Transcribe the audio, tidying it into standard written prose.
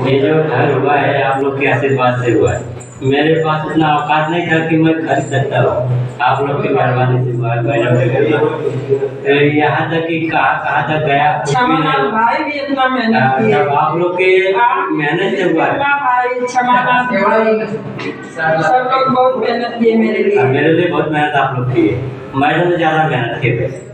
ये जो घर हुआ है आप लोग के आशीर्वाद से हुआ है। मेरे पास उतना औकात नहीं था कि मैं खरीद सकता हूँ, आप लोग की मेहरबानी से हुआ है मैडम वगैरह। तो यहाँ तक कि कहाँ तक गया क्षमानाथ भाई भी इतना मेहनत किए। तब आप लोग के मेहनत से हुआ है। भाई क्षमानाथ भाई सब लोग बहुत मेहनत किए मेरे लिए। मेरे लिए बहुत मेहनत आप लोग की है, मैडम ने ज़्यादा मेहनत की है।